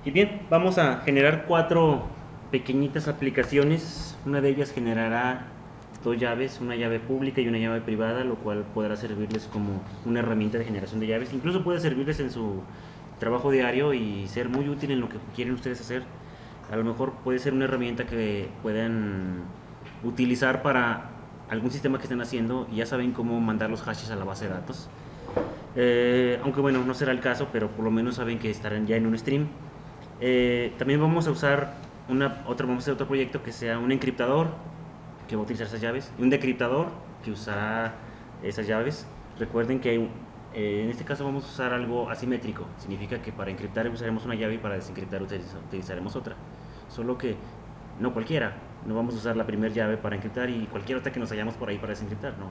Y bien, vamos a generar cuatro pequeñitas aplicaciones. Una de ellas generará dos llaves, una llave pública y una llave privada, lo cual podrá servirles como una herramienta de generación de llaves. Incluso puede servirles en su trabajo diario y ser muy útil en lo que quieren ustedes hacer. A lo mejor puede ser una herramienta que puedan utilizar para algún sistema que estén haciendo y ya saben cómo mandar los hashes a la base de datos. Aunque bueno, no será el caso, pero por lo menos saben que estarán ya en un stream. También vamos a usar vamos a hacer otro proyecto que sea un encriptador que va a utilizar esas llaves y un decriptador que usará esas llaves. Recuerden que en este caso vamos a usar algo asimétrico. Significa que para encriptar usaremos una llave y para desencriptar utilizaremos otra. Solo que no cualquiera. No vamos a usar la primera llave para encriptar y cualquier otra que nos hallamos por ahí para desencriptar. No,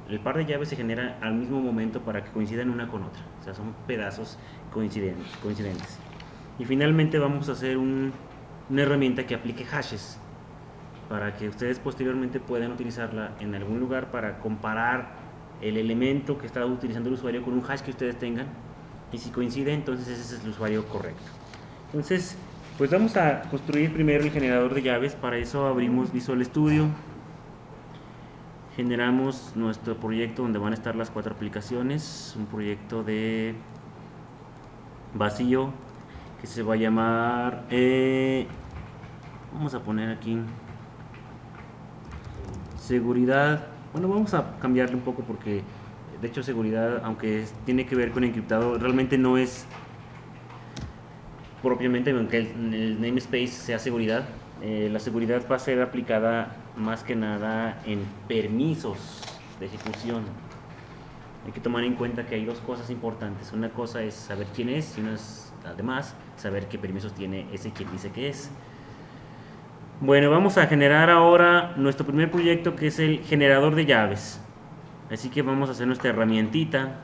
el par de llaves se genera al mismo momento para que coincidan una con otra. O sea, son pedazos coincidentes. Y finalmente vamos a hacer una herramienta que aplique hashes para que ustedes posteriormente puedan utilizarla en algún lugar para comparar el elemento que está utilizando el usuario con un hash que ustedes tengan, y si coincide, entonces ese es el usuario correcto. Entonces, pues vamos a construir primero el generador de llaves. Para eso abrimos Visual Studio, generamos nuestro proyecto donde van a estar las cuatro aplicaciones, un proyecto de vacío que se va a llamar vamos a poner aquí seguridad. Bueno, vamos a cambiarle un poco porque de hecho seguridad, aunque tiene que ver con encriptado, realmente no es propiamente, aunque el namespace sea seguridad. La seguridad va a ser aplicada más que nada en permisos de ejecución. Hay que tomar en cuenta que hay dos cosas importantes. Una cosa es saber quién es y una es, además, saber qué permisos tiene ese quien dice que es. Bueno, vamos a generar ahora nuestro primer proyecto, que es el generador de llaves. Así que vamos a hacer nuestra herramientita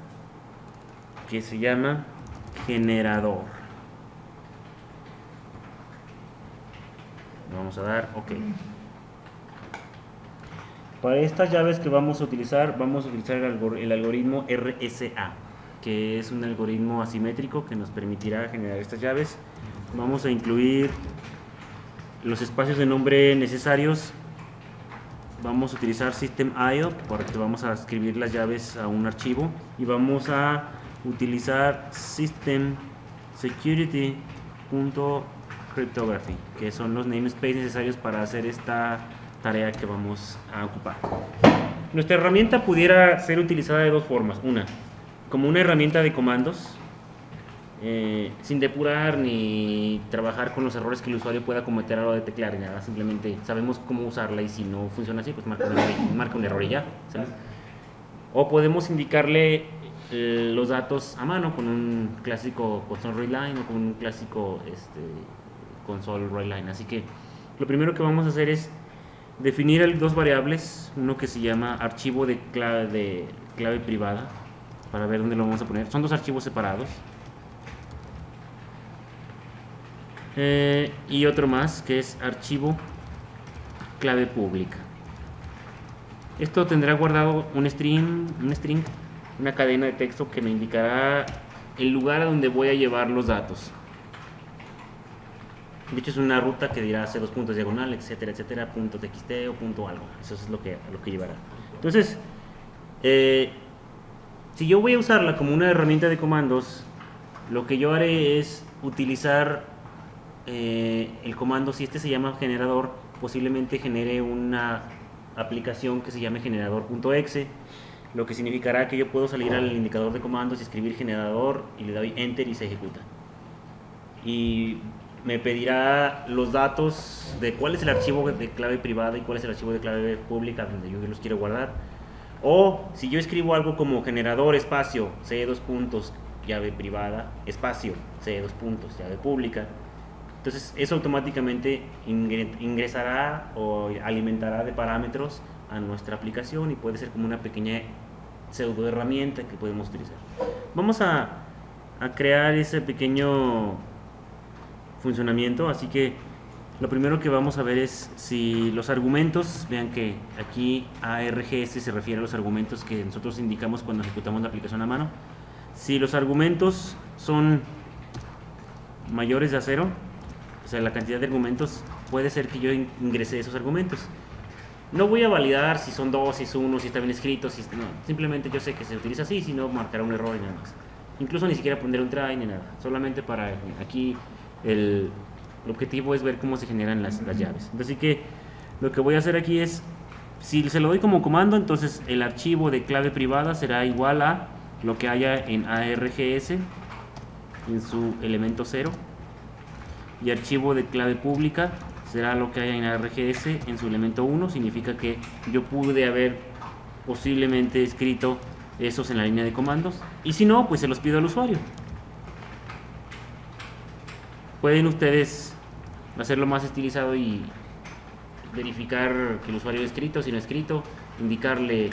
que se llama generador. Vamos a dar OK. Para estas llaves que vamos a utilizar el algoritmo RSA, que es un algoritmo asimétrico que nos permitirá generar estas llaves. Vamos a incluir los espacios de nombre necesarios. Vamos a utilizar system.io porque vamos a escribir las llaves a un archivo, y vamos a utilizar system security.cryptography, que son los namespaces necesarios para hacer esta tarea que vamos a ocupar. Nuestra herramienta pudiera ser utilizada de dos formas. Una, como una herramienta de comandos, sin depurar ni trabajar con los errores que el usuario pueda cometer a la hora de teclear, nada, simplemente sabemos cómo usarla, y si no funciona así, pues marca un error y ya, ¿sabes? O podemos indicarle los datos a mano con un clásico console write line o con un clásico console write line. Así que lo primero que vamos a hacer es definir dos variables, uno que se llama archivo de clave privada, para ver dónde lo vamos a poner. Son dos archivos separados. Y otro más que es archivo clave pública. Esto tendrá guardado un string, una cadena de texto que me indicará el lugar a donde voy a llevar los datos. De hecho, es una ruta que dirá C2 puntos diagonal, etcétera, etcétera, punto .txt o punto algo. Eso es lo que llevará. Entonces, si yo voy a usarla como una herramienta de comandos, lo que yo haré es utilizar el comando. Si se llama generador, posiblemente genere una aplicación que se llame generador.exe, lo que significará que yo puedo salir al indicador de comandos y escribir generador, y le doy enter y se ejecuta. Y me pedirá los datos de cuál es el archivo de clave privada y cuál es el archivo de clave pública donde yo los quiero guardar. O si yo escribo algo como generador espacio C2 puntos llave privada espacio C2 puntos llave pública, entonces eso automáticamente ingresará o alimentará de parámetros a nuestra aplicación, y puede ser como una pequeña pseudo herramienta que podemos utilizar. Vamos a crear ese pequeño funcionamiento. Así que lo primero que vamos a ver es si los argumentos, vean que aquí ARGS se refiere a los argumentos que nosotros indicamos cuando ejecutamos la aplicación a mano. Si los argumentos son mayores de a 0, o sea, la cantidad de argumentos, puede ser que yo ingrese esos argumentos. No voy a validar si son 2, si es 1, si está bien escrito, si no, simplemente yo sé que se utiliza así, si no marcará un error y nada más. Incluso ni siquiera poner un try ni nada, solamente para aquí el objetivo es ver cómo se generan las llaves. Así que lo que voy a hacer aquí es, si se lo doy como comando, entonces el archivo de clave privada será igual a lo que haya en ARGS en su elemento 0, y archivo de clave pública será lo que haya en ARGS en su elemento 1. Significa que yo pude haber posiblemente escrito esos en la línea de comandos, y si no, pues se los pido al usuario. Pueden ustedes hacerlo más estilizado y verificar que el usuario ha escrito, si no ha escrito, indicarle,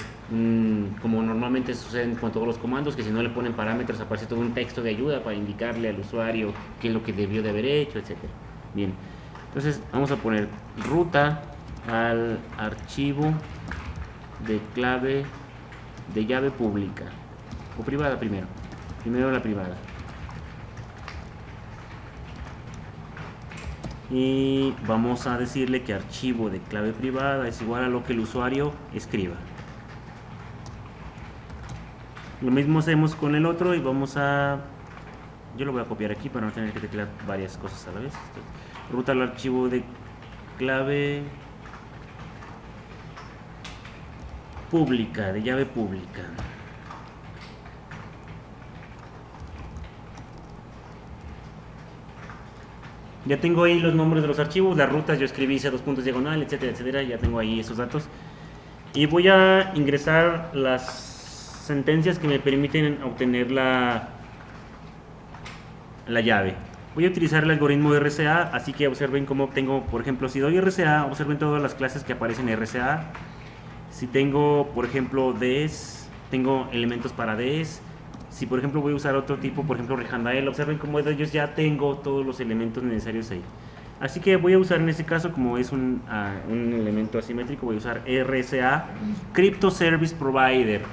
como normalmente sucede con todos los comandos, que si no le ponen parámetros aparece todo un texto de ayuda para indicarle al usuario qué es lo que debió de haber hecho, etc. Bien, entonces vamos a poner ruta al archivo de clave de llave pública o privada primero la privada, y vamos a decirle que archivo de clave privada es igual a lo que el usuario escriba. Lo mismo hacemos con el otro y vamos a, yo lo voy a copiar aquí para no tener que teclear varias cosas a la vez. Ruta al archivo de clave pública, de llave pública. Ya tengo ahí los nombres de los archivos, las rutas, yo escribí C2 puntos diagonal, etcétera, etcétera, ya tengo ahí esos datos. Y voy a ingresar las sentencias que me permiten obtener la llave. Voy a utilizar el algoritmo de RCA, así que observen cómo obtengo, por ejemplo, si doy RCA, observen todas las clases que aparecen en RCA. Si tengo, por ejemplo, DES, tengo elementos para DES. Si por ejemplo voy a usar otro tipo, por ejemplo Rehandael, observen cómo de ellos ya tengo todos los elementos necesarios ahí. Así que voy a usar en este caso, como es un elemento asimétrico, voy a usar RSA Crypto Service Provider.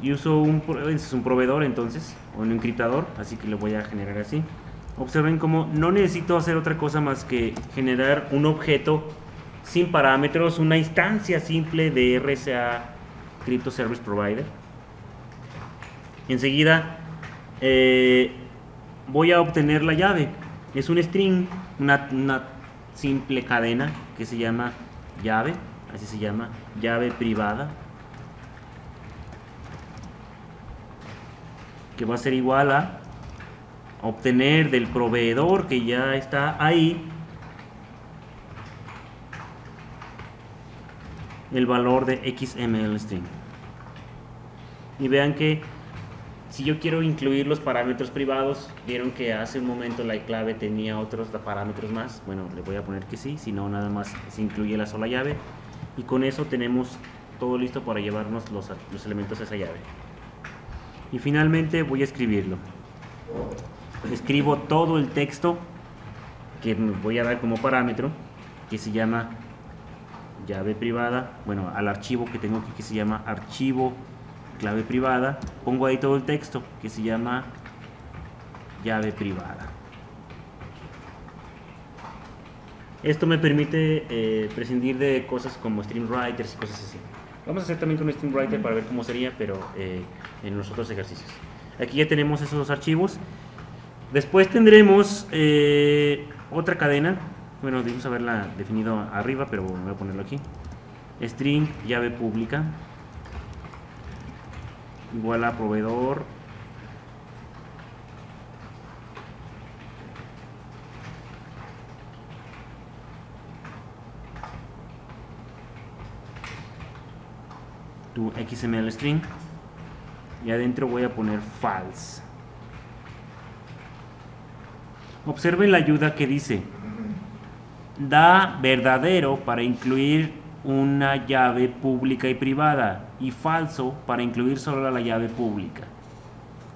Y uso es un proveedor entonces, o un encriptador, así que lo voy a generar así. Observen cómo no necesito hacer otra cosa más que generar un objeto sin parámetros, una instancia simple de RSA Crypto Service Provider. Enseguida voy a obtener la llave. Es un string, una simple cadena que se llama llave, así se llama, llave privada, que va a ser igual a obtener del proveedor que ya está ahí el valor de XML string. Y vean que si yo quiero incluir los parámetros privados, vieron que hace un momento la clave tenía otros parámetros más. Bueno, le voy a poner que sí, si no nada más se incluye la sola llave, y con eso tenemos todo listo para llevarnos los elementos a esa llave. Y finalmente voy a escribirlo. Escribo todo el texto que voy a dar como parámetro, que se llama llave privada, bueno, al archivo que tengo aquí que se llama archivo clave privada, pongo ahí todo el texto que se llama llave privada. Esto me permite prescindir de cosas como streamwriters y cosas así. Vamos a hacer también con streamwriter para ver cómo sería, pero en los otros ejercicios. Aquí ya tenemos esos dos archivos. Después tendremos otra cadena. Bueno, debemos haberla definido arriba, pero voy a ponerlo aquí. String llave pública igual a proveedor tu XML string, y adentro voy a poner false. Observen la ayuda que dice da verdadero para incluir una llave pública y privada, y falso para incluir solo la llave pública.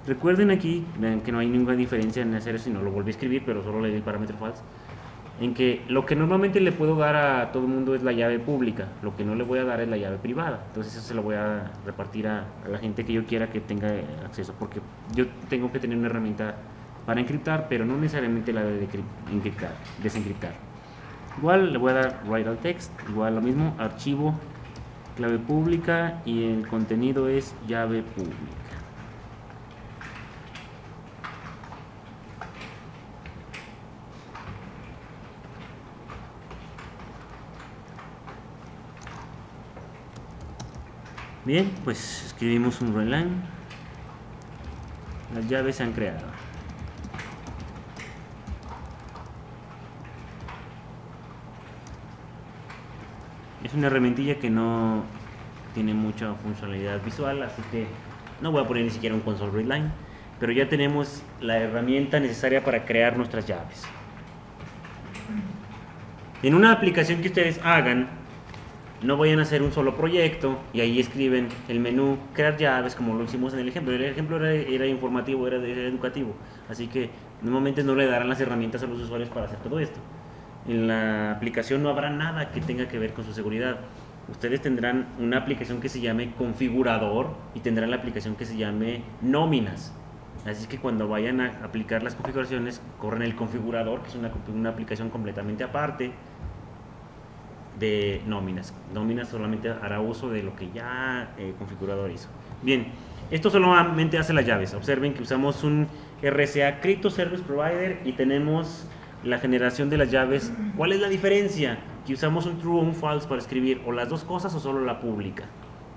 Recuerden aquí, vean que no hay ninguna diferencia en hacer eso, si no lo volví a escribir, pero solo le di el parámetro false. en que lo que normalmente le puedo dar a todo el mundo es la llave pública, lo que no le voy a dar es la llave privada. Entonces eso se lo voy a repartir a la gente que yo quiera que tenga acceso, porque yo tengo que tener una herramienta para encriptar, pero no necesariamente la de encriptar, desencriptar. Igual le voy a dar write al text, igual lo mismo, archivo, clave pública, y el contenido es llave pública. Bien, pues escribimos un readline. Las llaves se han creado. Es una herramientilla que no tiene mucha funcionalidad visual, así que no voy a poner ni siquiera un console readline, pero ya tenemos la herramienta necesaria para crear nuestras llaves. En una aplicación que ustedes hagan, no vayan a hacer un solo proyecto y ahí escriben el menú crear llaves como lo hicimos en el ejemplo. El ejemplo era informativo, era educativo, así que normalmente no le darán las herramientas a los usuarios para hacer todo esto. En la aplicación no habrá nada que tenga que ver con su seguridad. Ustedes tendrán una aplicación que se llame configurador y tendrán la aplicación que se llame nóminas. Así que cuando vayan a aplicar las configuraciones, corren el configurador, que es una aplicación completamente aparte de nóminas. Nóminas solamente hará uso de lo que ya el configurador hizo. Bien, esto solamente hace las llaves. Observen que usamos un RSA Crypto Service Provider y tenemos la generación de las llaves. ¿Cuál es la diferencia? Que usamos un true o un false para escribir o las dos cosas o solo la pública.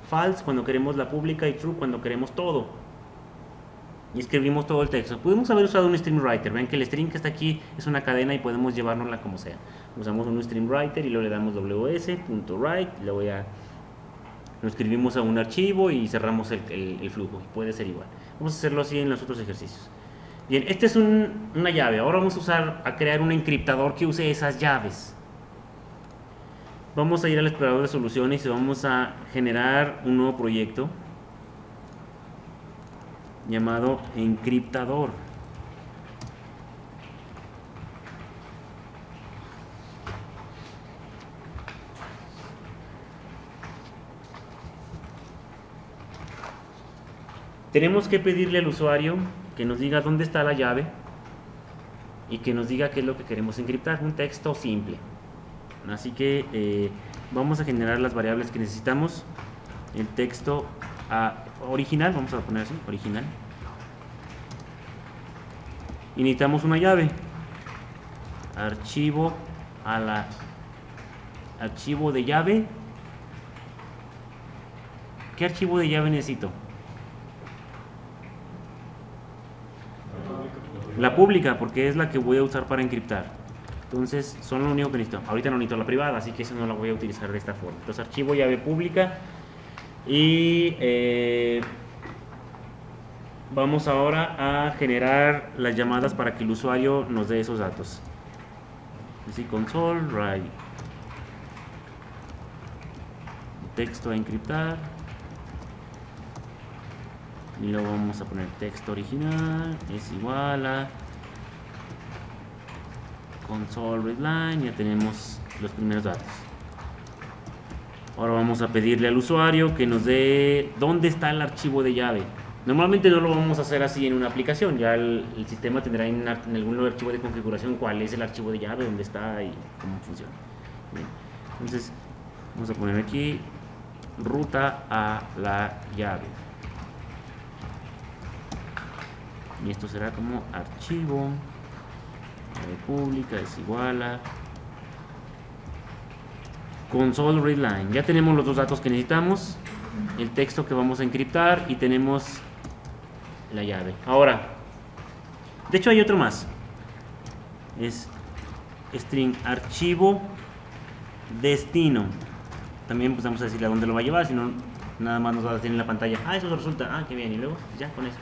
False cuando queremos la pública y true cuando queremos todo. Y escribimos todo el texto. Pudimos haber usado un stream writer. Ven que el string que está aquí es una cadena y podemos llevárnosla como sea. Usamos un stream writer y luego le damos ws.write, lo escribimos a un archivo y cerramos el flujo. Puede ser igual. Vamos a hacerlo así en los otros ejercicios. Bien, esta es una llave. Ahora vamos a crear un encriptador que use esas llaves. Vamos a ir al explorador de soluciones y vamos a generar un nuevo proyecto llamado encriptador. Tenemos que pedirle al usuario que nos diga dónde está la llave y que nos diga qué es lo que queremos encriptar, un texto simple. Así que vamos a generar las variables que necesitamos. El texto original, vamos a poner así, original. Y necesitamos una llave. Archivo archivo de llave. ¿Qué archivo de llave necesito? La pública, porque es la que voy a usar para encriptar. Entonces, son lo único que necesito. Ahorita no necesito la privada, así que eso no la voy a utilizar de esta forma. Entonces, archivo llave pública. Y vamos ahora a generar las llamadas para que el usuario nos dé esos datos. Así, console, write. Texto a encriptar. Y luego vamos a poner texto original es igual a console readline. Ya tenemos los primeros datos. Ahora vamos a pedirle al usuario que nos dé dónde está el archivo de llave. Normalmente no lo vamos a hacer así en una aplicación. Ya el sistema tendrá en algún archivo de configuración cuál es el archivo de llave, dónde está y cómo funciona. Bien. Entonces vamos a poner aquí ruta a la llave. Y esto será como archivo llave pública es igual a console readline. Ya tenemos los dos datos que necesitamos, el texto que vamos a encriptar y tenemos la llave. Ahora, de hecho hay otro más, es string archivo destino. También pues vamos a decirle a dónde lo va a llevar, si no nada más nos va a decir en la pantalla, eso resulta, qué bien, y luego ya con eso,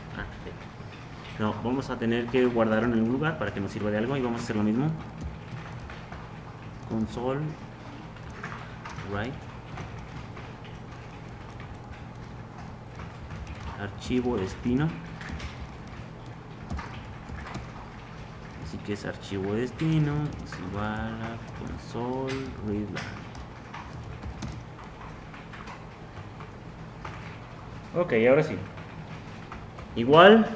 no, vamos a tener que guardarlo en algún lugar para que nos sirva de algo y vamos a hacer lo mismo. Console write archivo destino. Así que es archivo destino es igual a console readline. Ok, ahora sí. Igual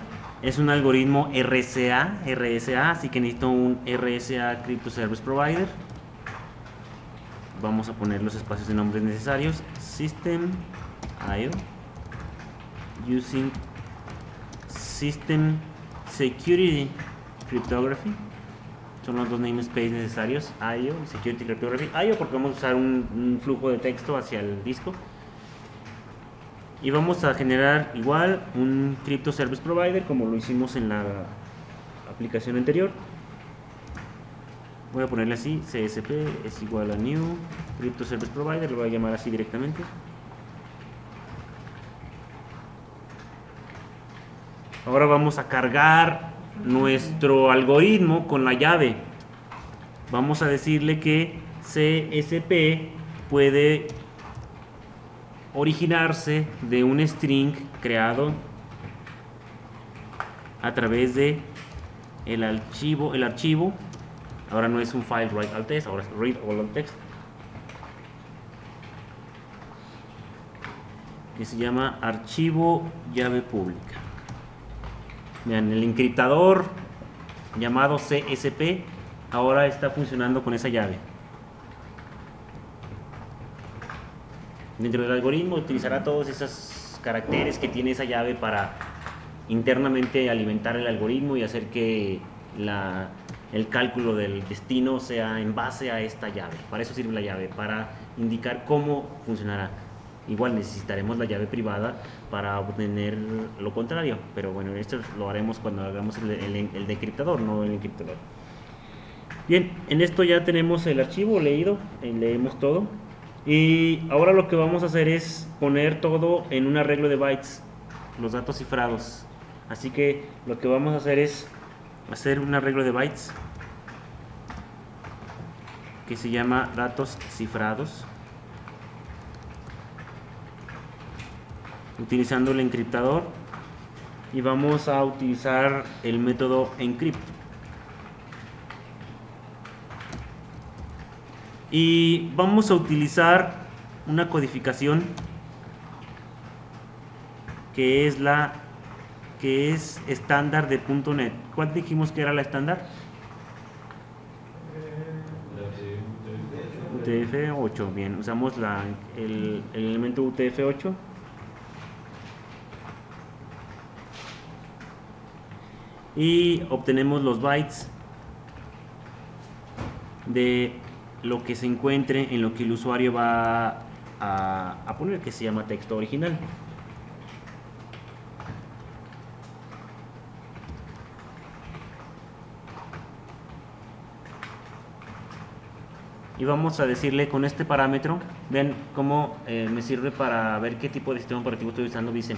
es un algoritmo RSA, así que necesito un RSA Crypto Service Provider. Vamos a poner los espacios de nombres necesarios. System IO using System Security Cryptography. Son los dos namespaces necesarios, IO y Security Cryptography. IO porque vamos a usar un flujo de texto hacia el disco. Y vamos a generar igual un Crypto Service Provider como lo hicimos en la aplicación anterior. Voy a ponerle así, CSP es igual a new Crypto Service Provider, lo voy a llamar así directamente. Ahora vamos a cargar nuestro algoritmo con la llave. Vamos a decirle que CSP puede originarse de un string creado a través de el archivo. Ahora no es un file write all text, ahora es read all text, que se llama archivo llave pública. Vean, el encriptador llamado CSP ahora está funcionando con esa llave. Dentro del algoritmo utilizará todos esos caracteres que tiene esa llave para internamente alimentar el algoritmo y hacer que el cálculo del destino sea en base a esta llave. Para eso sirve la llave, para indicar cómo funcionará. Igual necesitaremos la llave privada para obtener lo contrario, pero bueno, esto lo haremos cuando hagamos el decriptador, no el encriptador. Bien, en esto ya tenemos el archivo leído, leemos todo. Y ahora lo que vamos a hacer es poner todo en un arreglo de bytes, los datos cifrados. Así que lo que vamos a hacer es hacer un arreglo de bytes que se llama datos cifrados, utilizando el encriptador, y vamos a utilizar el método encrypt. Y vamos a utilizar una codificación que es estándar de .NET. ¿Cuál dijimos que era la estándar? UTF-8. Bien, usamos el elemento UTF-8. Y obtenemos los bytes de lo que se encuentre en lo que el usuario va a poner, que se llama texto original. Y vamos a decirle con este parámetro, vean cómo me sirve para ver qué tipo de sistema operativo estoy usando. Dice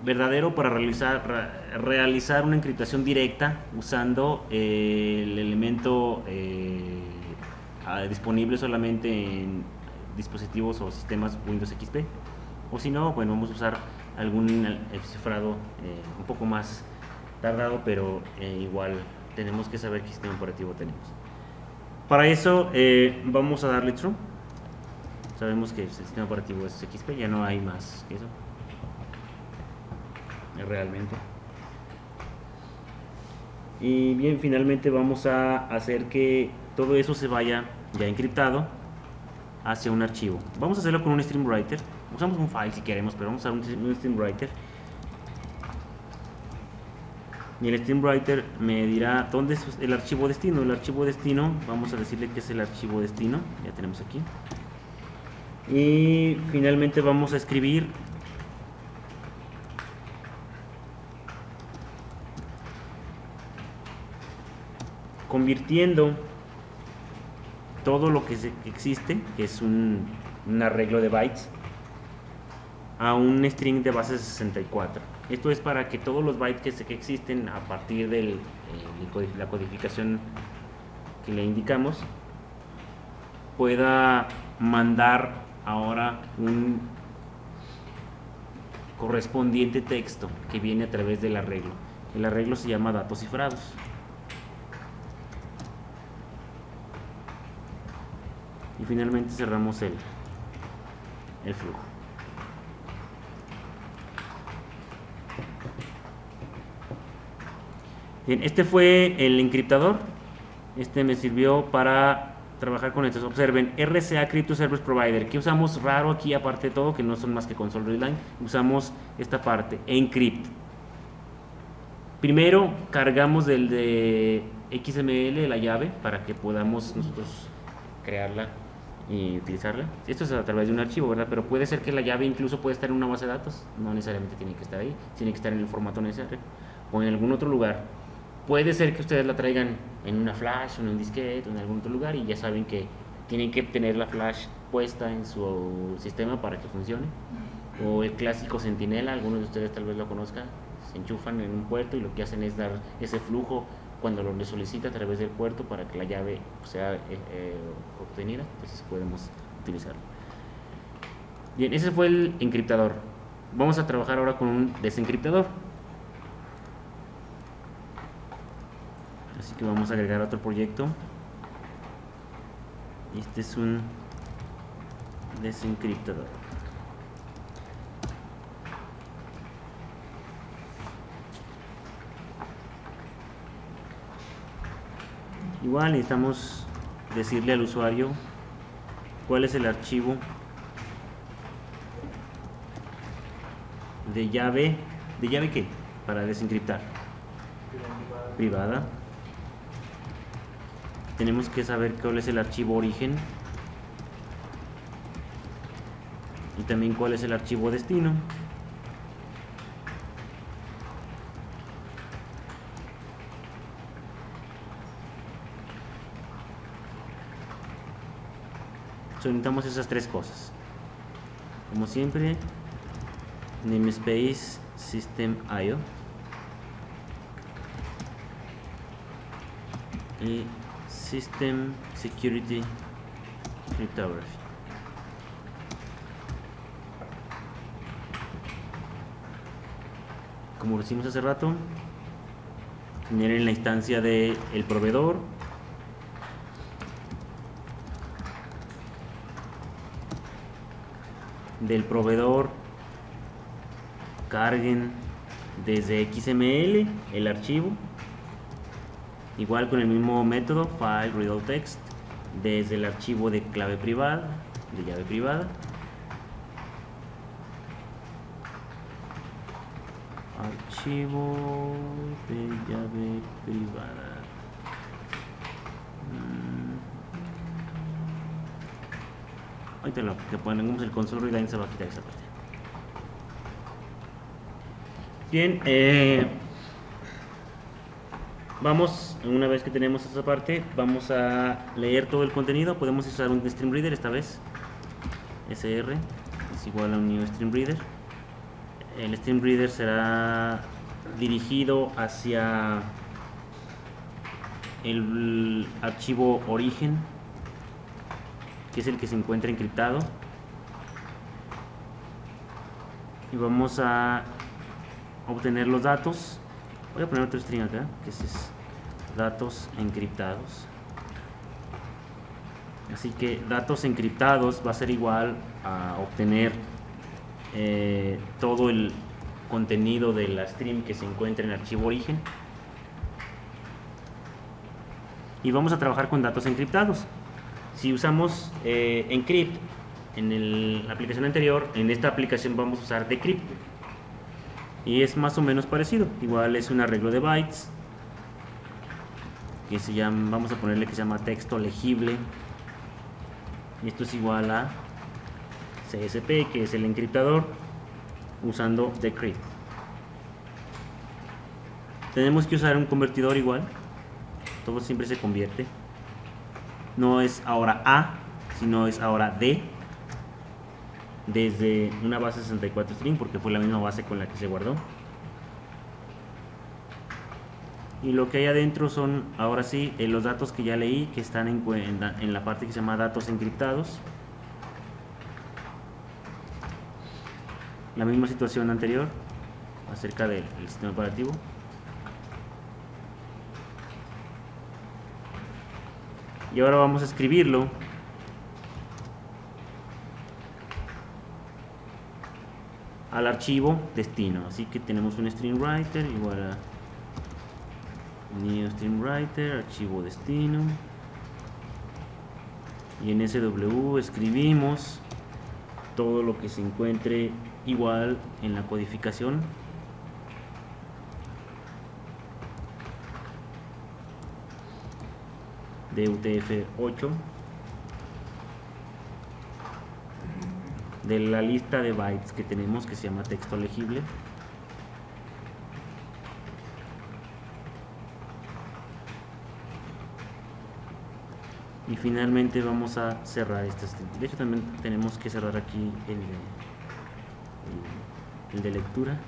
verdadero para realizar una encriptación directa usando el elemento disponible solamente en dispositivos o sistemas Windows XP, o si no, bueno, vamos a usar algún cifrado un poco más tardado, pero igual tenemos que saber qué sistema operativo tenemos. Para eso vamos a darle true. Sabemos que el sistema operativo es XP, ya no hay más que eso realmente. Y bien, finalmente vamos a hacer que todo eso se vaya ya encriptado hacia un archivo. Vamos a hacerlo con un stream writer. Usamos un file si queremos, pero vamos a usar un stream writer. Y el stream writer me dirá dónde es el archivo destino. El archivo destino, vamos a decirle que es el archivo destino. Ya tenemos aquí. Y finalmente vamos a escribir convirtiendo todo lo que existe, que es un arreglo de bytes, a un string de base 64. Esto es para que todos los bytes que existen a partir de la codificación que le indicamos pueda mandar ahora un correspondiente texto que viene a través del arreglo. El arreglo se llama datos cifrados. y finalmente cerramos el flujo. Bien, este fue el encriptador. Este me sirvió para trabajar con estos. Observen, RCA Crypto Service Provider. ¿Qué usamos raro aquí, aparte de todo, que no son más que console readline? Usamos esta parte, encrypt. Primero cargamos del de XML la llave para que podamos nosotros crearla y utilizarla. Esto es a través de un archivo, ¿verdad? Pero puede ser que la llave incluso puede estar en una base de datos. No necesariamente tiene que estar ahí, tiene que estar en el formato necesario o en algún otro lugar. Puede ser que ustedes la traigan en una flash o en un disquete o en algún otro lugar y ya saben que tienen que tener la flash puesta en su sistema para que funcione. O el clásico Centinela, algunos de ustedes tal vez lo conozcan, se enchufan en un puerto y lo que hacen es dar ese flujo cuando lo solicita a través del puerto para que la llave sea obtenida. Entonces podemos utilizarlo. Bien, ese fue el encriptador. Vamos a trabajar ahora con un desencriptador. Así que vamos a agregar otro proyecto. Este es un desencriptador. Igual necesitamos decirle al usuario cuál es el archivo de llave. ¿De llave qué? Para desencriptar. Privada. Tenemos que saber cuál es el archivo origen y también cuál es el archivo destino. Necesitamos esas tres cosas. Como siempre, namespace system.io y System Security Cryptography. Como lo hicimos hace rato, generen la instancia del proveedor. Del proveedor carguen desde XML el archivo. Igual con el mismo método, file read text, desde el archivo de clave privada, de llave privada. Archivo de llave privada. Ahorita lo que ponemos el console readline se va a quitar esa parte. Bien, vamos, una vez que tenemos esa parte, vamos a leer todo el contenido. Podemos usar un stream reader esta vez. SR es igual a un new stream reader. El stream reader será dirigido hacia el archivo origen, que es el que se encuentra encriptado, y vamos a obtener los datos. Voy a poner otro string acá, que es datos encriptados. Así que datos encriptados va a ser igual a obtener todo el contenido de la stream que se encuentra en el archivo origen. Y vamos a trabajar con datos encriptados. Si usamos encrypt en la aplicación anterior, en esta aplicación vamos a usar decrypt. Y es más o menos parecido. Igual es un arreglo de bytes que se llama, vamos a ponerle que se llama texto legible. Y esto es igual a CSP, que es el encriptador, usando decrypt. Tenemos que usar un convertidor igual. Todo siempre se convierte. No es ahora A, sino es ahora D, desde una base 64 string, porque fue la misma base con la que se guardó. Y lo que hay adentro son, ahora sí, los datos que ya leí, que están en la parte que se llama datos encriptados. La misma situación anterior acerca del sistema operativo. Y ahora vamos a escribirlo al archivo destino. Así que tenemos un string writer igual a new string writer, archivo destino, y en SW escribimos todo lo que se encuentre igual en la codificación. De UTF-8 de la lista de bytes que tenemos, que se llama texto legible. Y finalmente vamos a cerrar este string. De hecho también tenemos que cerrar aquí el de lectura.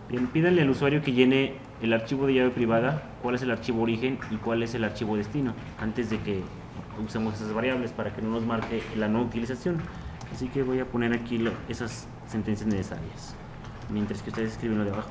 Bien, pídanle al usuario que llene el archivo de llave privada, cuál es el archivo origen y cuál es el archivo destino, antes de que usemos esas variables para que no nos marque la no utilización. Así que voy a poner aquí esas sentencias necesarias, mientras que ustedes escriben lo de abajo.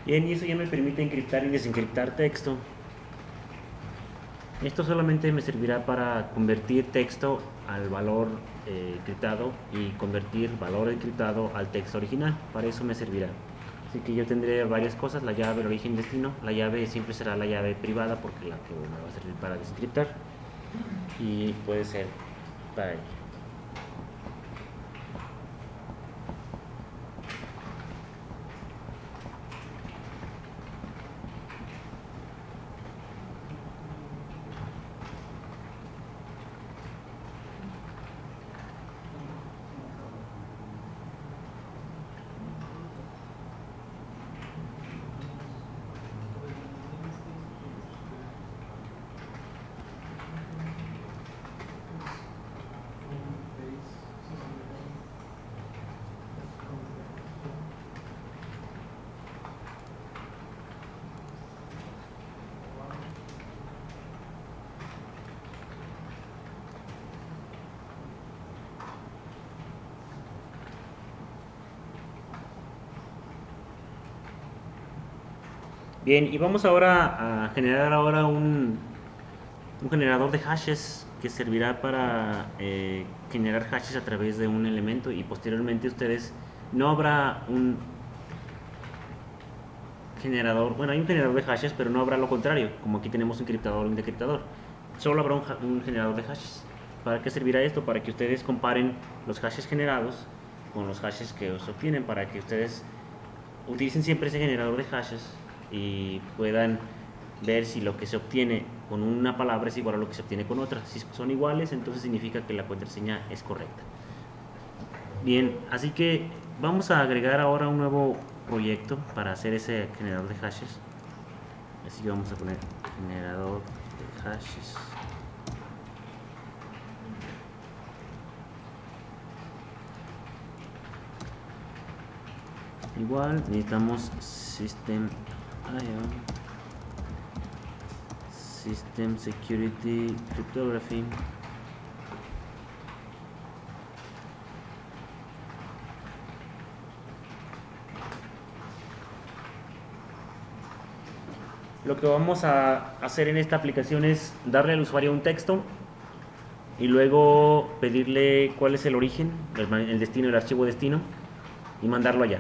Bien, y eso ya me permite encriptar y desencriptar texto. Esto solamente me servirá para convertir texto al valor encriptado y convertir valor encriptado al texto original. Para eso me servirá. Así que yo tendré varias cosas: la llave, el origen, destino. La llave siempre será la llave privada porque la que me va a servir para desencriptar, y puede ser para ello. Bien, y vamos ahora a generar un generador de hashes que servirá para generar hashes a través de un elemento, y posteriormente ustedes no habrá un generador, bueno, hay un generador de hashes, pero no habrá lo contrario, como aquí tenemos un encriptador y un decriptador. Solo habrá un generador de hashes. ¿Para qué servirá esto? Para que ustedes comparen los hashes generados con los hashes que se obtienen, para que ustedes utilicen siempre ese generador de hashes y puedan ver si lo que se obtiene con una palabra es igual a lo que se obtiene con otra. Si son iguales, entonces significa que la contraseña es correcta. Bien, así que vamos a agregar ahora un nuevo proyecto para hacer ese generador de hashes. Así que vamos a poner generador de hashes. Igual necesitamos system.io System Security Cryptography. Lo que vamos a hacer en esta aplicación es darle al usuario un texto y luego pedirle cuál es el origen, el destino, el archivo destino, y mandarlo allá.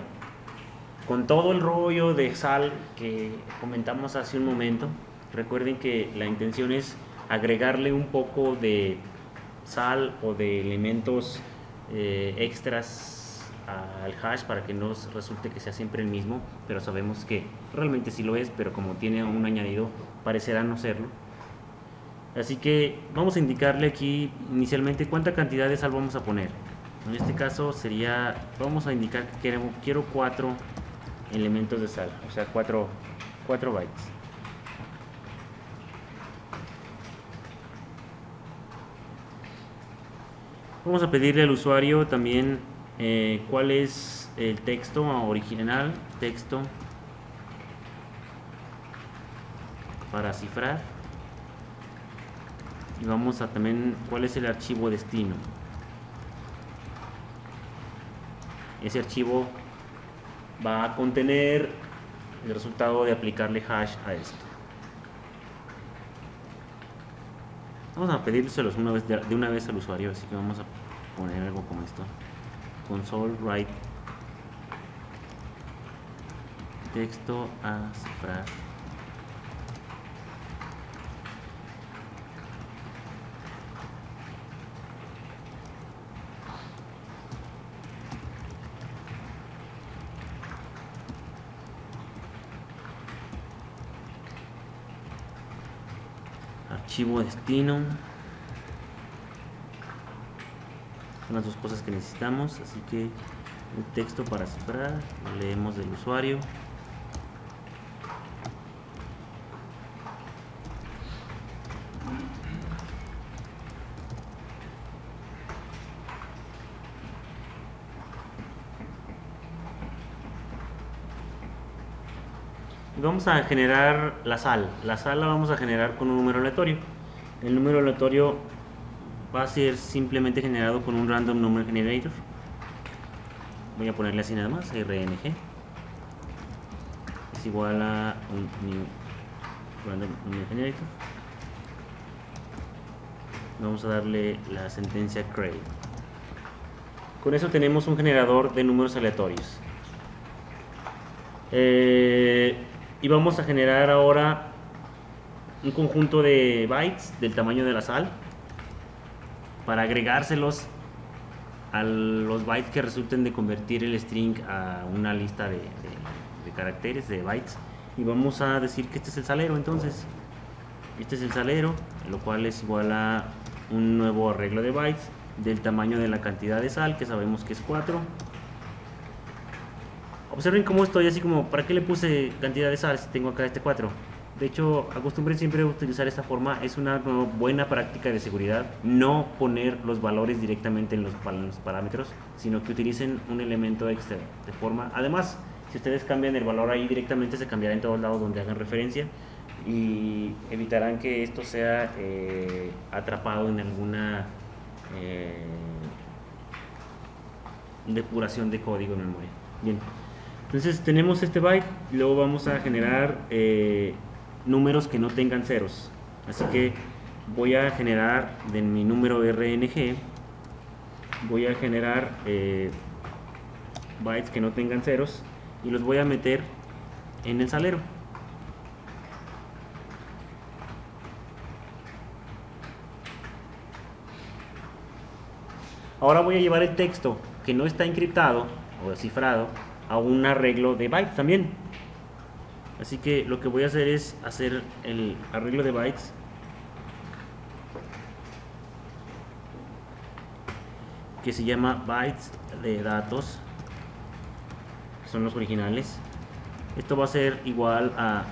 Con todo el rollo de sal que comentamos hace un momento, recuerden que la intención es agregarle un poco de sal o de elementos extras al hash para que no resulte que sea siempre el mismo, pero sabemos que realmente sí lo es, pero como tiene un añadido parecerá no serlo. Así que vamos a indicarle aquí inicialmente cuánta cantidad de sal vamos a poner. En este caso sería, vamos a indicar que quiero 4 elementos de sal, o sea 4 bytes. Vamos a pedirle al usuario también cuál es el texto original, texto para cifrar, y vamos a también cuál es el archivo destino. Ese archivo va a contener el resultado de aplicarle hash a esto. Vamos a pedírselos de una vez al usuario, así que vamos a poner algo como esto: console write texto a cifrar. Archivo destino. Son las dos cosas que necesitamos, así que el texto para cifrar lo leemos del usuario. Y vamos a generar la sal. La sal la vamos a generar con un número aleatorio. El número aleatorio va a ser simplemente generado con un random number generator. Voy a ponerle así nada más, RNG es igual a un new random number generator. Vamos a darle la sentencia create. Con eso tenemos un generador de números aleatorios. Y vamos a generar ahora un conjunto de bytes del tamaño de la sal para agregárselos a los bytes que resulten de convertir el string a una lista de caracteres, de bytes. Y vamos a decir que este es el salero. Entonces este es el salero, lo cual es igual a un nuevo arreglo de bytes del tamaño de la cantidad de sal, que sabemos que es 4. Observen cómo estoy así como, ¿para qué le puse cantidad de sal si tengo acá este 4? De hecho, acostumbren siempre a utilizar esta forma. Es una buena práctica de seguridad no poner los valores directamente en los parámetros, sino que utilicen un elemento extra de forma. Además, si ustedes cambian el valor ahí directamente, se cambiará en todos lados donde hagan referencia y evitarán que esto sea atrapado en alguna depuración de código en memoria. Bien, entonces tenemos este byte, luego vamos a generar números que no tengan ceros, así que voy a generar de mi número RNG, voy a generar bytes que no tengan ceros y los voy a meter en el salero. Ahora voy a llevar el texto que no está encriptado o cifrado a un arreglo de bytes también. Así que lo que voy a hacer es hacer el arreglo de bytes que se llama bytes de datos, que son los originales. Esto va a ser igual a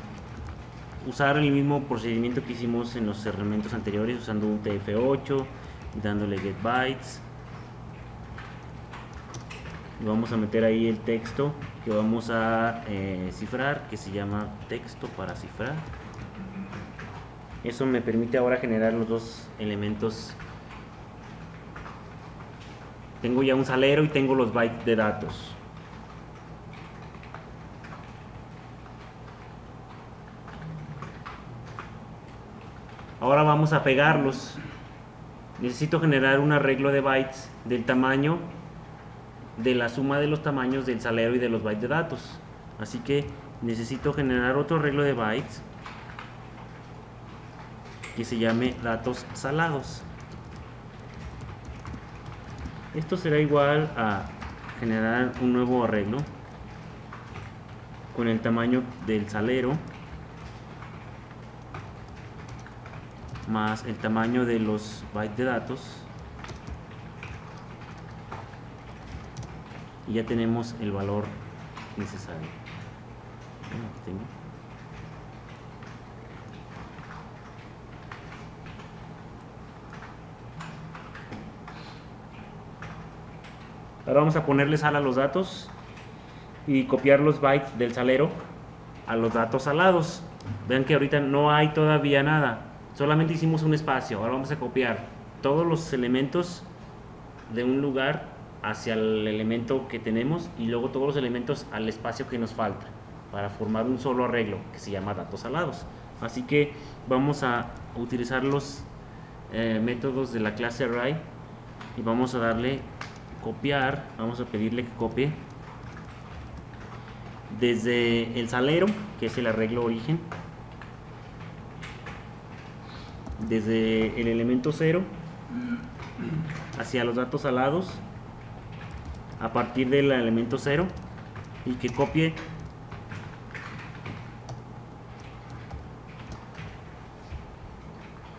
usar el mismo procedimiento que hicimos en los elementos anteriores, usando un TF8 y dándole get bytes. Y vamos a meter ahí el texto que vamos a cifrar, que se llama texto para cifrar. Eso me permite ahora generar los dos elementos. Tengo ya un salero y tengo los bytes de datos. Ahora vamos a pegarlos. Necesito generar un arreglo de bytes del tamaño de la suma de los tamaños del salero y de los bytes de datos. Así que necesito generar otro arreglo de bytes que se llame datos salados. Esto será igual a generar un nuevo arreglo con el tamaño del salero más el tamaño de los bytes de datos, y ya tenemos el valor necesario. Aquí tengo. Ahora vamos a ponerle sal a los datos y copiar los bytes del salero a los datos salados. Vean que ahorita no hay todavía nada, solamente hicimos un espacio. Ahora vamos a copiar todos los elementos de un lugar hacia el elemento que tenemos y luego todos los elementos al espacio que nos falta para formar un solo arreglo que se llama datos salados. Así que vamos a utilizar los métodos de la clase array y vamos a darle copiar. Vamos a pedirle que copie desde el salero, que es el arreglo origen, desde el elemento 0 hacia los datos salados a partir del elemento 0, y que copie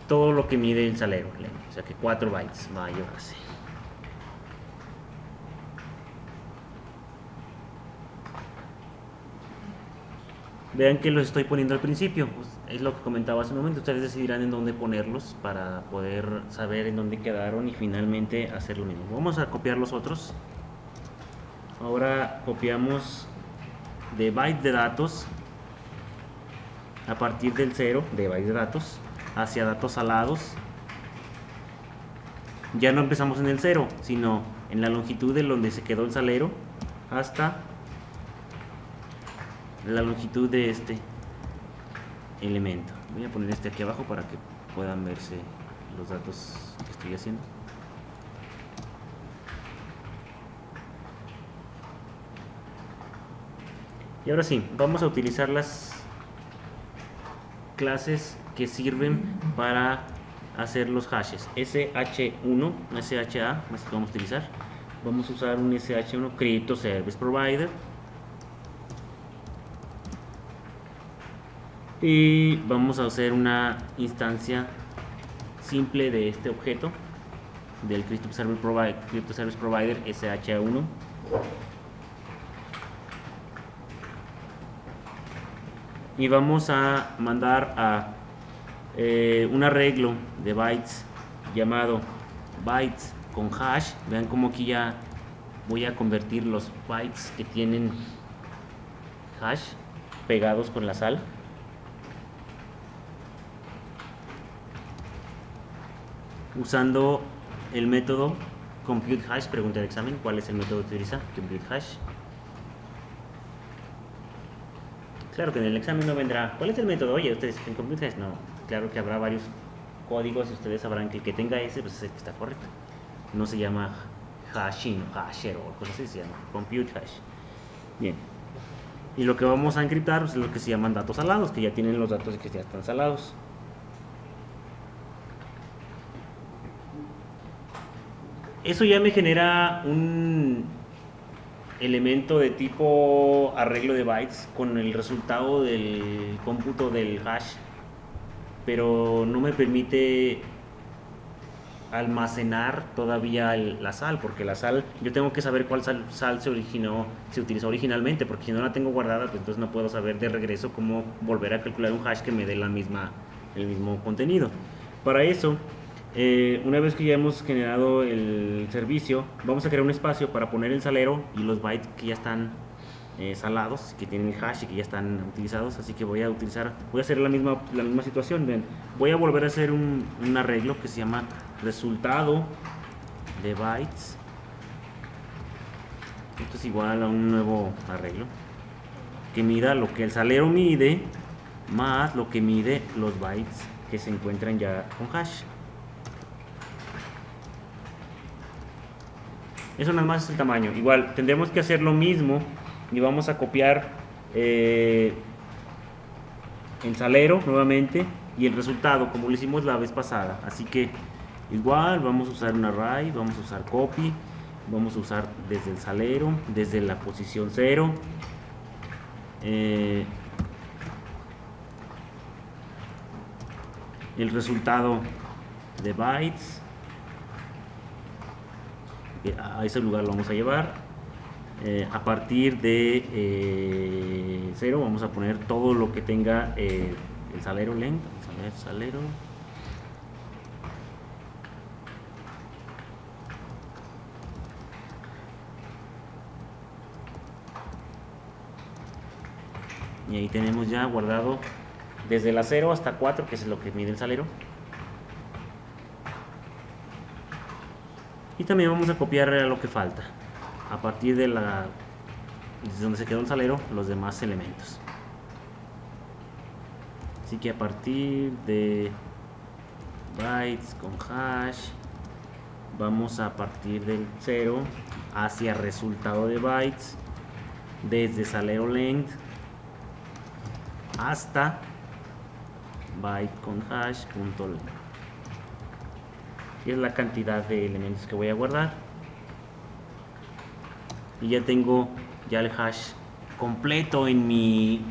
todo lo que mide el salero, o sea que 4 bytes va a llevarse. Vean que los estoy poniendo al principio, pues es lo que comentaba hace un momento. Ustedes decidirán en dónde ponerlos para poder saber en dónde quedaron y finalmente hacer lo mismo. Vamos a copiar los otros. Ahora copiamos de byte de datos a partir del 0 de byte de datos hacia datos salados. Ya no empezamos en el 0, sino en la longitud de donde se quedó el salero hasta la longitud de este elemento. Voy a poner este aquí abajo para que puedan verse los datos que estoy haciendo. Y ahora sí, vamos a utilizar las clases que sirven para hacer los hashes. SH1, SHA, es que vamos a utilizar. Vamos a usar un SH1 Crypto Service Provider. Y vamos a hacer una instancia simple de este objeto del Crypto Service Provider SH1. Y vamos a mandar a un arreglo de bytes llamado bytes con hash. Vean como aquí ya voy a convertir los bytes que tienen hash pegados con la sal. Usando el método compute hash. Pregunta de examen: ¿cuál es el método que utiliza compute hash? Claro que en el examen no vendrá ¿cuál es el método? Oye, ustedes en compute hash no. Claro que habrá varios códigos y ustedes sabrán que el que tenga ese, pues es el que está correcto. No se llama hashing, hasher o cosas así, se llama compute hash. Bien. Y lo que vamos a encriptar, pues, es lo que se llaman datos salados, que ya tienen los datos que ya están salados. Eso ya me genera un elemento de tipo arreglo de bytes con el resultado del cómputo del hash, pero no me permite almacenar todavía la sal, porque la sal, yo tengo que saber cuál sal se utilizó originalmente, porque si no la tengo guardada, pues entonces no puedo saber de regreso cómo volver a calcular un hash que me dé el mismo contenido. Para eso, una vez que ya hemos generado el servicio, vamos a crear un espacio para poner el salero y los bytes que ya están salados que tienen el hash y que ya están utilizados, así que voy a hacer la misma situación. Bien, voy a volver a hacer un arreglo que se llama resultado de bytes. Esto es igual a un nuevo arreglo que mida lo que el salero mide más lo que mide los bytes que se encuentran ya con hash. Eso nada más es el tamaño. Igual tendremos que hacer lo mismo y vamos a copiar el salero nuevamente y el resultado como lo hicimos la vez pasada. Así que igual vamos a usar un array, vamos a usar copy, vamos a usar desde el salero, desde la posición 0. El resultado de bytes, a ese lugar lo vamos a llevar. A partir de 0 vamos a poner todo lo que tenga el salero length. Vamos a ver, salero. Y ahí tenemos ya guardado desde la 0 hasta 4, que es lo que mide el salero. Y también vamos a copiar lo que falta a partir de desde donde se quedó el salero, los demás elementos. Así que a partir de bytes con hash vamos a partir del 0 hacia resultado de bytes desde salero length hasta byte con hash punto length, y es la cantidad de elementos que voy a guardar. Y ya tengo ya el hash completo en mi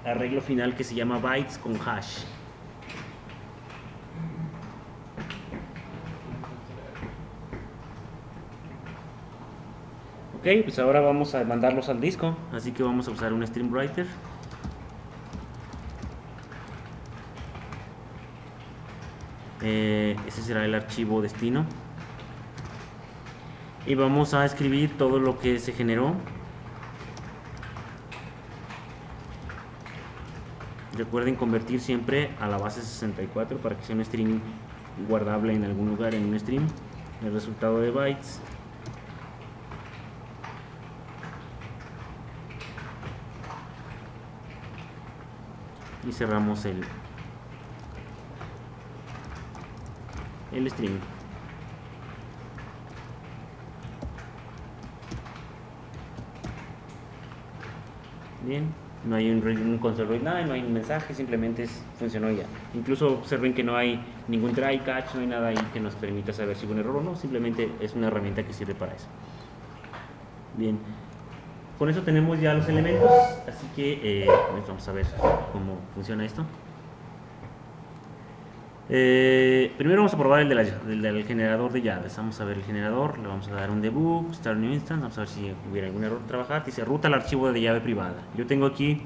arreglo final que se llama bytes con hash. Ok, pues ahora vamos a mandarlos al disco, así que vamos a usar un stream writer. Ese será el archivo destino y vamos a escribir todo lo que se generó. Recuerden convertir siempre a la base 64 para que sea un string guardable en algún lugar en un stream. El resultado de bytes. Y cerramos el string. Bien, no hay un console read nada, no hay un mensaje, simplemente funcionó ya. Incluso observen que no hay ningún try catch, no hay nada ahí que nos permita saber si hubo un error o no, simplemente es una herramienta que sirve para eso. Bien, con eso tenemos ya los elementos, así que vamos a ver cómo funciona esto. Primero vamos a probar el del generador de llaves. Vamos a ver el generador, le vamos a dar un debug, start new instance, vamos a ver si hubiera algún error de trabajar. Dice ruta al archivo de llave privada. Yo tengo aquí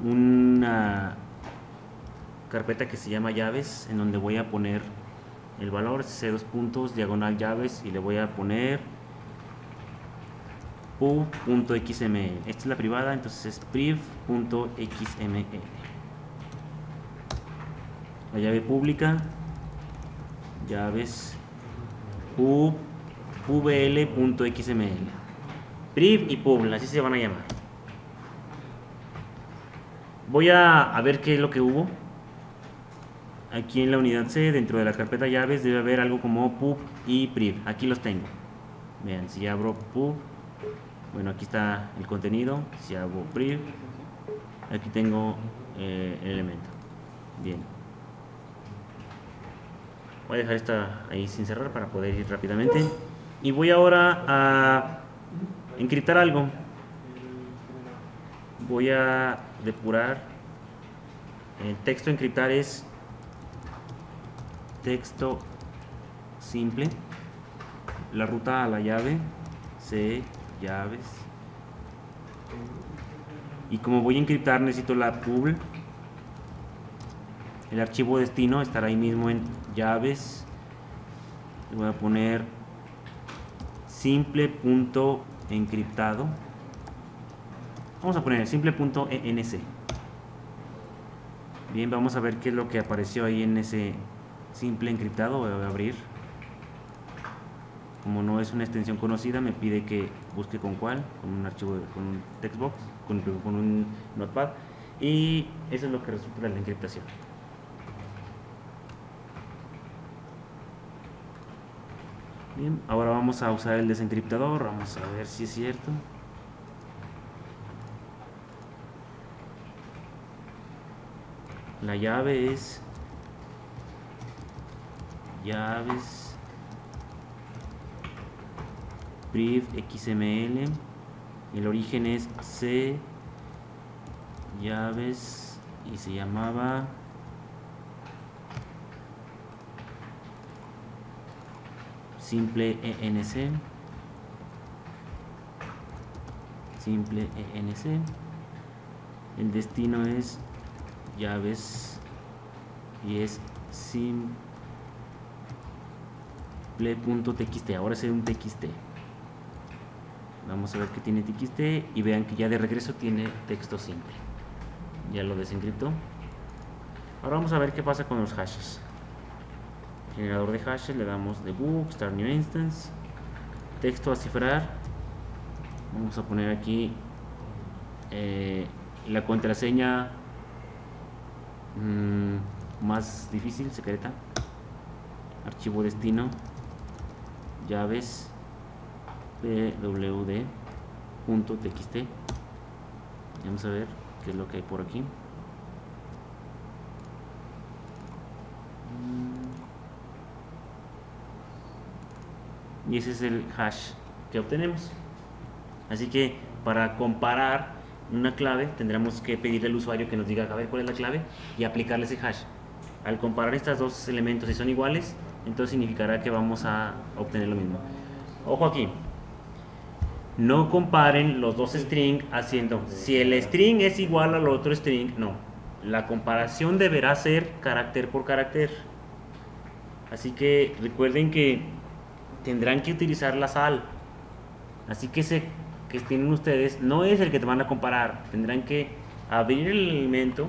una carpeta que se llama llaves, en donde voy a poner el valor C2 puntos diagonal llaves y le voy a poner pub.xml. Esta es la privada, entonces es priv.xml. La llave pública, llaves pvl.xml, priv y pub, así se van a llamar. Voy a ver qué es lo que hubo. Aquí en la unidad C, dentro de la carpeta llaves, debe haber algo como pub y priv. Aquí los tengo. Vean, si abro pub, bueno, aquí está el contenido. Si abro priv, aquí tengo el elemento. Bien. Voy a dejar esta ahí sin cerrar para poder ir rápidamente. Y voy ahora a encriptar algo. Voy a depurar. El texto a encriptar es texto simple. La ruta a la llave, C, llaves. Y como voy a encriptar necesito la pub. El archivo destino estará ahí mismo en llaves. Le voy a poner simple.encriptado. Vamos a poner simple.enc. Bien, vamos a ver qué es lo que apareció ahí en ese simple encriptado. Voy a abrir. Como no es una extensión conocida, me pide que busque con cuál, con un archivo, con un textbox, con un notepad, y eso es lo que resulta de la encriptación. Bien, ahora vamos a usar el desencriptador. Vamos a ver si es cierto. La llave es llaves brief XML. El origen es C llaves y se llamaba simple ENC. Simple ENC. El destino es llaves y es simple.txt. ahora es un txt. Vamos a ver que tiene txt y vean que ya de regreso tiene texto simple. Ya lo desencriptó. Ahora vamos a ver qué pasa con los hashes. Generador de hashes, le damos debug, start new instance, texto a cifrar. Vamos a poner aquí la contraseña más difícil, secreta. Archivo destino llaves pwd.txt. Vamos a ver qué es lo que hay por aquí. Y ese es el hash que obtenemos. Así que para comparar una clave tendremos que pedirle al usuario que nos diga a ver cuál es la clave y aplicarle ese hash. Al comparar estos dos elementos, si son iguales, entonces significará que vamos a obtener lo mismo. Ojo aquí, no comparen los dos strings haciendo, si el string es igual al otro string, no. La comparación deberá ser carácter por carácter. Así que recuerden que tendrán que utilizar la sal. Así que ese que tienen ustedes no es el que te van a comparar. Tendrán que abrir el elemento,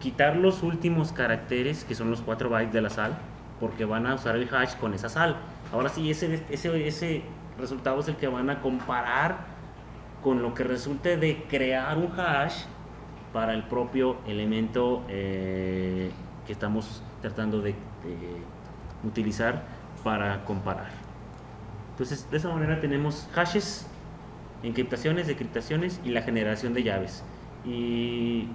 quitar los últimos caracteres, que son los 4 bytes de la sal, porque van a usar el hash con esa sal. Ahora sí, ese resultado es el que van a comparar con lo que resulte de crear un hash para el propio elemento que estamos tratando de utilizar para comparar. Entonces, de esa manera tenemos hashes, encriptaciones, decriptaciones y la generación de llaves. Y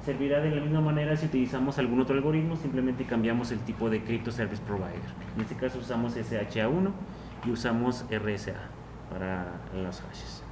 servirá de la misma manera si utilizamos algún otro algoritmo, simplemente cambiamos el tipo de Crypto Service Provider. En este caso usamos SHA-1 y usamos RSA para los hashes.